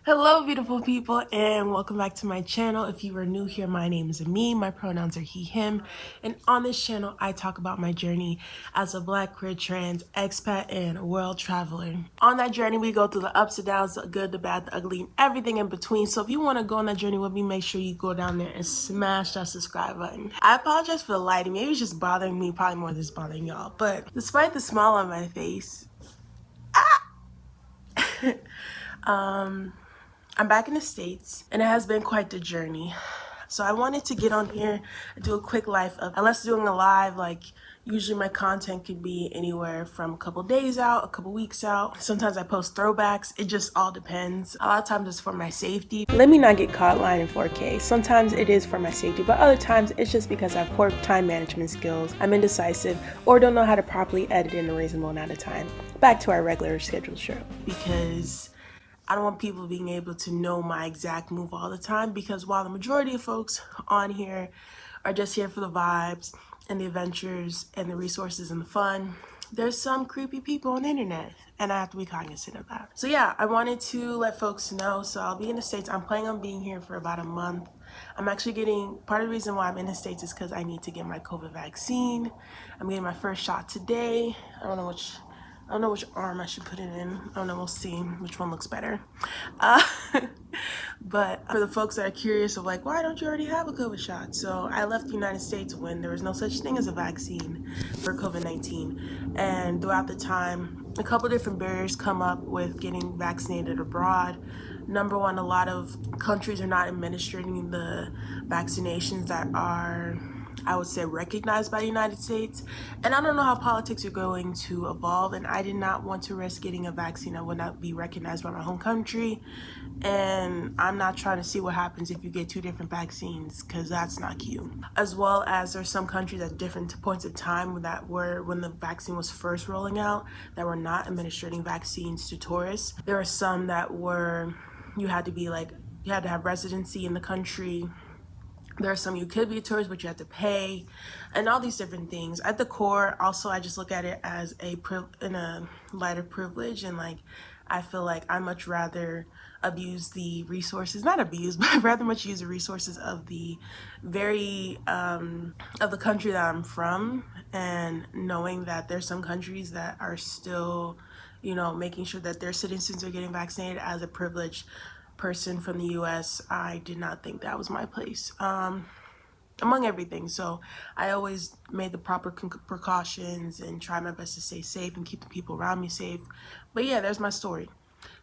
Hello beautiful people and welcome back to my channel. If you are new here, my name is Ami, my pronouns are he, him, and on this channel I talk about my journey as a black, queer, trans, expat, and world traveler. On that journey we go through the ups and downs, the good, the bad, the ugly, and everything in between. So if you want to go on that journey with me, make sure you go down there and smash that subscribe button. I apologize for the lighting, maybe it's just bothering me, probably more than it's bothering y'all, but despite the smile on my face, I'm back in the States and it has been quite the journey. So I wanted to get on here and do a quick life of, unless doing a live, like usually my content could be anywhere from a couple days out, a couple weeks out. Sometimes I post throwbacks, it just all depends. A lot of times it's for my safety. Let me not get caught lying in 4K. Sometimes it is for my safety, but other times it's just because I have poor time management skills, I'm indecisive, or don't know how to properly edit in a reasonable amount of time. Back to our regular scheduled show. Because I don't want people being able to know my exact move all the time, because while the majority of folks on here are just here for the vibes and the adventures and the resources and the fun, there's some creepy people on the internet and I have to be cognizant of that. So yeah, I wanted to let folks know. So I'll be in the States. I'm planning on being here for about a month. I'm actually getting, part of the reason why I'm in the States is because I need to get my COVID vaccine. I'm getting my first shot today. I don't know which arm I should put it in. I don't know, we'll see which one looks better. But for the folks that are curious of like, why don't you already have a COVID shot? So I left the United States when there was no such thing as a vaccine for COVID-19. And throughout the time, a couple different barriers come up with getting vaccinated abroad. Number one, a lot of countries are not administering the vaccinations that are, I would say, recognized by the United States. And I don't know how politics are going to evolve, and I did not want to risk getting a vaccine that would not be recognized by my home country. And I'm not trying to see what happens if you get two different vaccines, because that's not cute. As well as there's some countries at different points of time that were, when the vaccine was first rolling out, that were not administering vaccines to tourists. There are some that were, you had to have residency in the country. There are some you could be a tourist, but you have to pay, and all these different things. At the core, also, I just look at it as in a light of privilege, and like, I feel like I much rather abuse the resources, not abuse, but rather much use the resources of the of the country that I'm from, and knowing that there's some countries that are still, making sure that their citizens are getting vaccinated. As a privileged person from the US, I did not think that was my place, among everything. So I always made the proper precautions and try my best to stay safe and keep the people around me safe. But yeah, there's my story.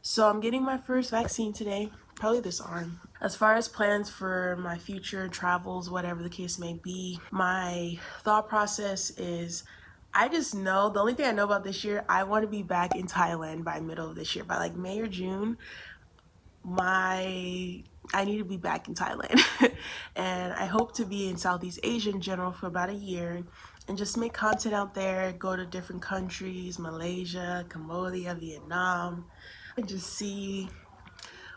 So I'm getting my first vaccine today, probably this arm. As far as plans for my future travels, whatever the case may be, my thought process is, I just know, the only thing I know about this year, I want to be back in Thailand by middle of this year. By like May or June, I need to be back in Thailand. And I hope to be in Southeast Asia in general for about a year and just make content out there, go to different countries, Malaysia, Cambodia, Vietnam, and just see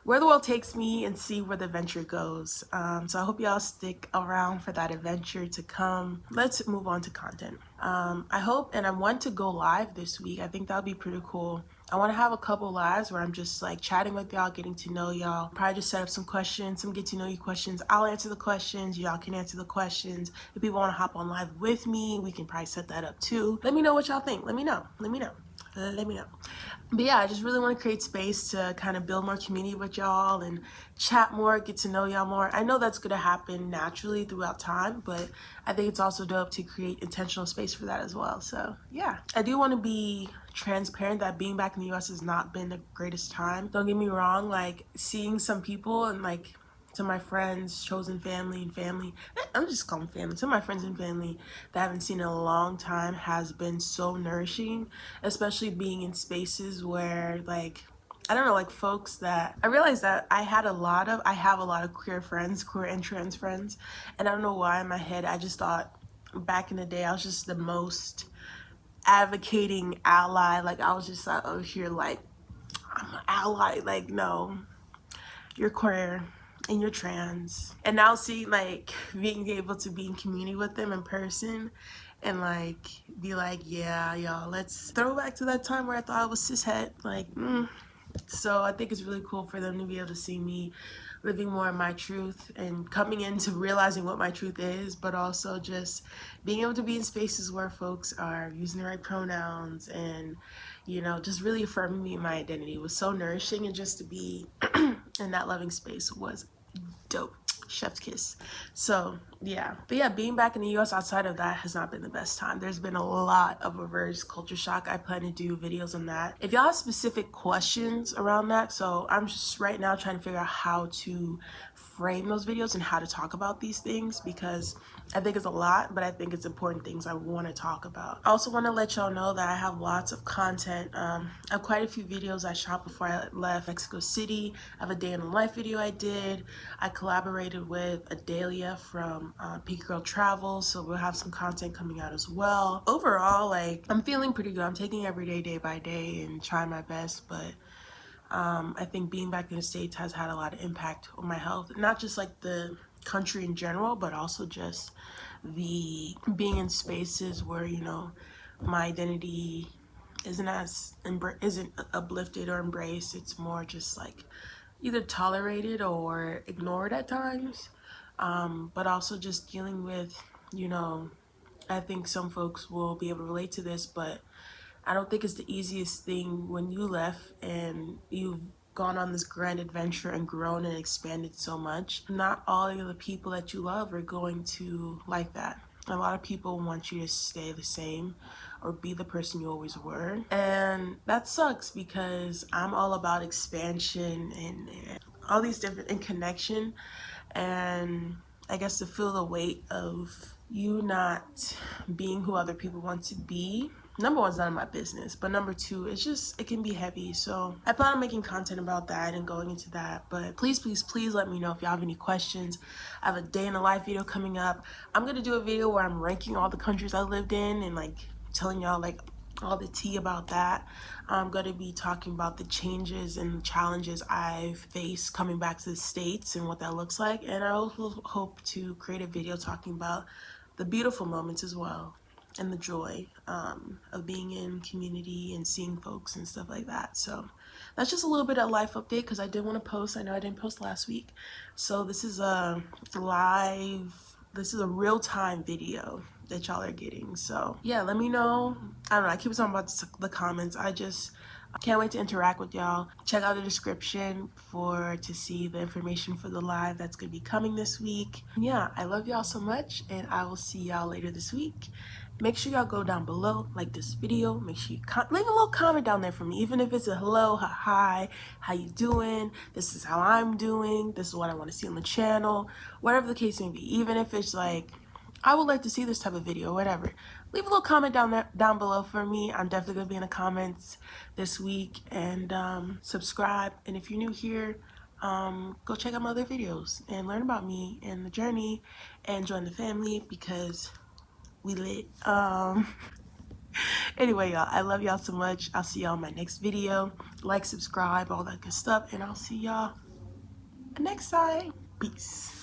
where the world takes me and see where the adventure goes. So I hope y'all stick around for that adventure to come. Let's move on to content. I hope, and I want to go live this week. I think that would be pretty cool. I want to have a couple lives where I'm just like chatting with y'all, getting to know y'all. Probably just set up some questions, some get to know you questions. I'll answer the questions, y'all can answer the questions. If people want to hop on live with me, we can probably set that up too. Let me know what y'all think. Let me know. But yeah, I just really want to create space to kind of build more community with y'all and chat more, get to know y'all more. I know that's going to happen naturally throughout time, but I think it's also dope to create intentional space for that as well. So yeah, I do want to be transparent that being back in the US has not been the greatest time. Don't get me wrong, like seeing some people and like, to my friends, chosen family and family, I'm just calling family, to my friends and family that I haven't seen in a long time has been so nourishing, especially being in spaces where like, I don't know, like folks that, I realized that I have a lot of queer friends, queer and trans friends, and I don't know why in my head, I just thought back in the day, I was just the most advocating ally. Like I was just like, oh, you're like, I'm an ally. Like, no, you're queer and you're trans. And now see, like being able to be in community with them in person and like be like, yeah, y'all, let's throw back to that time where I thought I was cishet. Like, So I think it's really cool for them to be able to see me living more in my truth and coming into realizing what my truth is, but also just being able to be in spaces where folks are using the right pronouns and, you know, just really affirming me in my identity was so nourishing. And just to be in that loving space was dope. Chef's kiss. So yeah, but yeah, being back in the US outside of that has not been the best time. There's been a lot of reverse culture shock. I plan to do videos on that. If y'all have specific questions around that, so I'm just right now trying to figure out how to frame those videos and how to talk about these things, because I think it's a lot, but I think it's important things I want to talk about. I also want to let y'all know that I have lots of content. I have quite a few videos I shot before I left Mexico City. I have a day in the life video I did. I collaborated with Adalia from Peak Girl Travel, so we'll have some content coming out as well. Overall, like, I'm feeling pretty good. I'm taking every day, day by day, and trying my best, but I think being back in the States has had a lot of impact on my health. Not just like the country in general, but also just the being in spaces where, you know, my identity isn't uplifted or embraced. It's more just like either tolerated or ignored at times. But also just dealing with, you know, I think some folks will be able to relate to this, but I don't think it's the easiest thing when you left and you've gone on this grand adventure and grown and expanded so much. Not all of the people that you love are going to like that. A lot of people want you to stay the same or be the person you always were. And that sucks because I'm all about expansion and all these different and connection. And I guess to feel the weight of you not being who other people want to be, number one's none of my business, but number two, it's just, it can be heavy. So I plan on making content about that and going into that, but please, please, please let me know if y'all have any questions. I have a day in the life video coming up. I'm gonna do a video where I'm ranking all the countries I lived in and like telling y'all like all the tea about that. I'm going to be talking about the changes and challenges I've faced coming back to the States and what that looks like. And I also hope to create a video talking about the beautiful moments as well and the joy of being in community and seeing folks and stuff like that. So that's just a little bit of life update because I did want to post. I know I didn't post last week. So this is a real-time video that y'all are getting. So yeah, let me know. I don't know, I keep talking about the comments. I can't wait to interact with y'all. Check out the description to see the information for the live that's gonna be coming this week. Yeah, I love y'all so much, and I will see y'all later this week. Make sure y'all go down below, like this video. Make sure you leave a little comment down there for me, even if it's a hello, a hi, how you doing? This is how I'm doing. This is what I want to see on the channel. Whatever the case may be, even if it's like, I would like to see this type of video, whatever. Leave a little comment down below for me. I'm definitely gonna be in the comments this week, and subscribe. And if you're new here, go check out my other videos and learn about me and the journey and join the family because we lit. Anyway, y'all, I love y'all so much. I'll see y'all in my next video. Like, subscribe, all that good stuff, and I'll see y'all next time. Peace.